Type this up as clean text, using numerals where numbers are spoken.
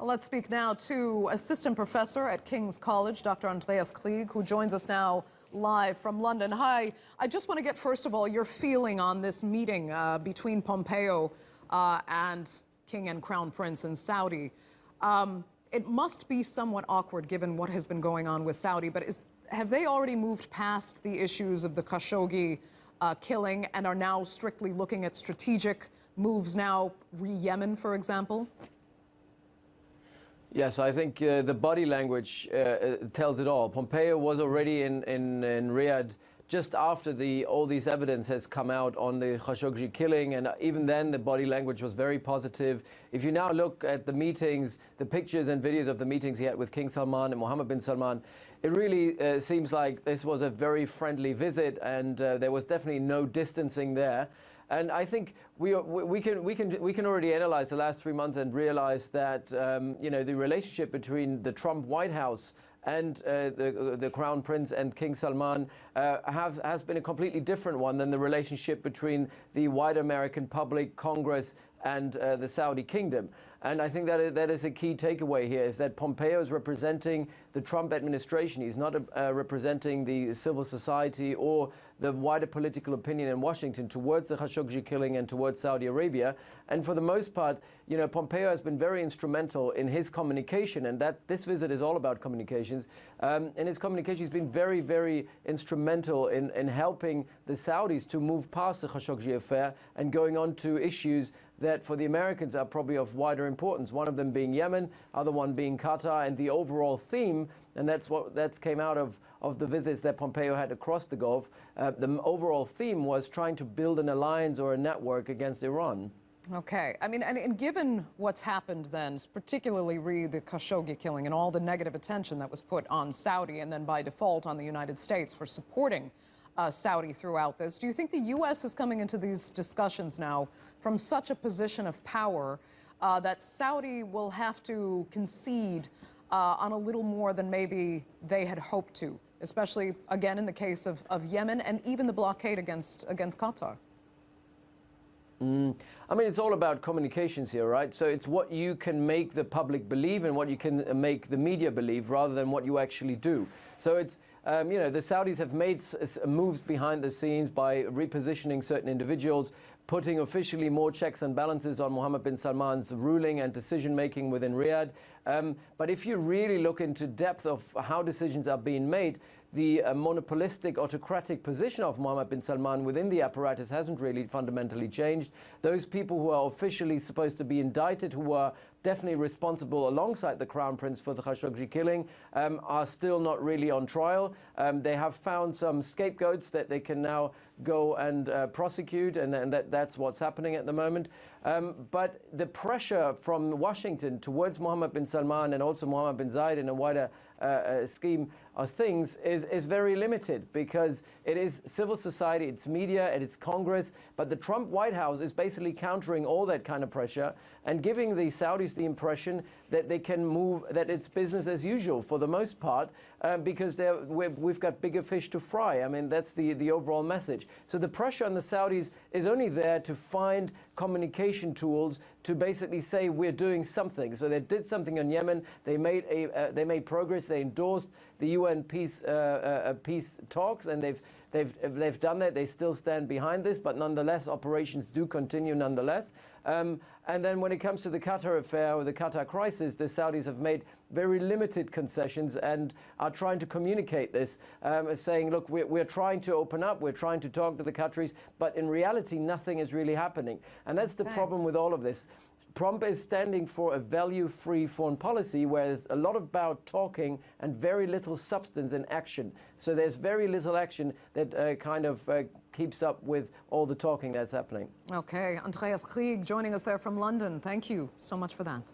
Let's speak now to Assistant Professor at King's College, Dr. Andreas Krieg, who joins us now live from London. Hi. I just want to get, first of all, your feeling on this meeting between Pompeo and King and Crown Prince in Saudi. It must be somewhat awkward given what has been going on with Saudi, but have they already moved past the issues of the Khashoggi killing and are now strictly looking at strategic moves now, re-Yemen, for example? Yes, I think the body language tells it all. Pompeo was already in Riyadh just after all these evidence has come out on the Khashoggi killing, and even then the body language was very positive. If you now look at the meetings, the pictures and videos of the meetings he had with King Salman and Mohammed bin Salman, it really seems like this was a very friendly visit, and there was definitely no distancing there. And I think we can already analyze the last 3 months and realize that the relationship between the Trump White House and the Crown Prince and King Salman has been a completely different one than the relationship between the wide American public, Congress, and the Saudi kingdom. And I think that is a key takeaway here, is that Pompeo is representing the Trump administration. He's not representing the civil society or the wider political opinion in Washington towards the Khashoggi killing and towards Saudi Arabia. And for the most part, Pompeo has been very instrumental in his communication, and that this visit is all about communications. In his communication, he's been very, very instrumental in helping the Saudis to move past the Khashoggi affair and going on to issues that for the Americans are probably of wider importance, one of them being Yemen, other one being Qatar, and the overall theme, and that came out of the visits that Pompeo had across the Gulf, the overall theme was trying to build an alliance or a network against Iran. Okay. I mean, and given what's happened then, particularly the Khashoggi killing and all the negative attention that was put on Saudi and then by default on the United States for supporting Saudi throughout this, do you think the U.S. is coming into these discussions now from such a position of power that Saudi will have to concede on a little more than maybe they had hoped to, especially, again, in the case of Yemen and even the blockade against Qatar? I mean, it's all about communications here, right? So it's what you can make the public believe and what you can make the media believe rather than what you actually do. So it's, the Saudis have made moves behind the scenes by repositioning certain individuals, putting officially more checks and balances on Mohammed bin Salman's ruling and decision-making within Riyadh. But if you really look into depth of how decisions are being made, the monopolistic, autocratic position of Mohammed bin Salman within the apparatus hasn't really fundamentally changed. Those people who are officially supposed to be indicted, who are definitely responsible alongside the Crown Prince for the Khashoggi killing, are still not really on trial. They have found some scapegoats that they can now go and prosecute, and that's what's happening at the moment. But the pressure from Washington towards Mohammed bin Salman and also Mohammed bin Zayed in a wider scheme of things is very limited, because it is civil society, it's media, and it's Congress, but the Trump White House is basically countering all that kind of pressure and giving the Saudis the impression that they can move, that it's business as usual for the most part, because we've got bigger fish to fry. I mean, that's the overall message. So the pressure on the Saudis is only there to find communication tools to basically say we're doing something. So they did something on Yemen. They made progress. They endorsed the UN peace talks, and they've done that. They still stand behind this, but nonetheless, operations do continue nonetheless. And then when it comes to the Qatar affair or the Qatar crisis, the Saudis have made very limited concessions and are trying to communicate this, saying, look, we're trying to open up, we're trying to talk to the Qataris, but in reality, nothing is really happening. And that's the problem with all of this. Trump is standing for a value-free foreign policy, where there's a lot about talking and very little substance and action. So there's very little action that keeps up with all the talking that's happening. Okay, Andreas Krieg joining us there from London. Thank you so much for that.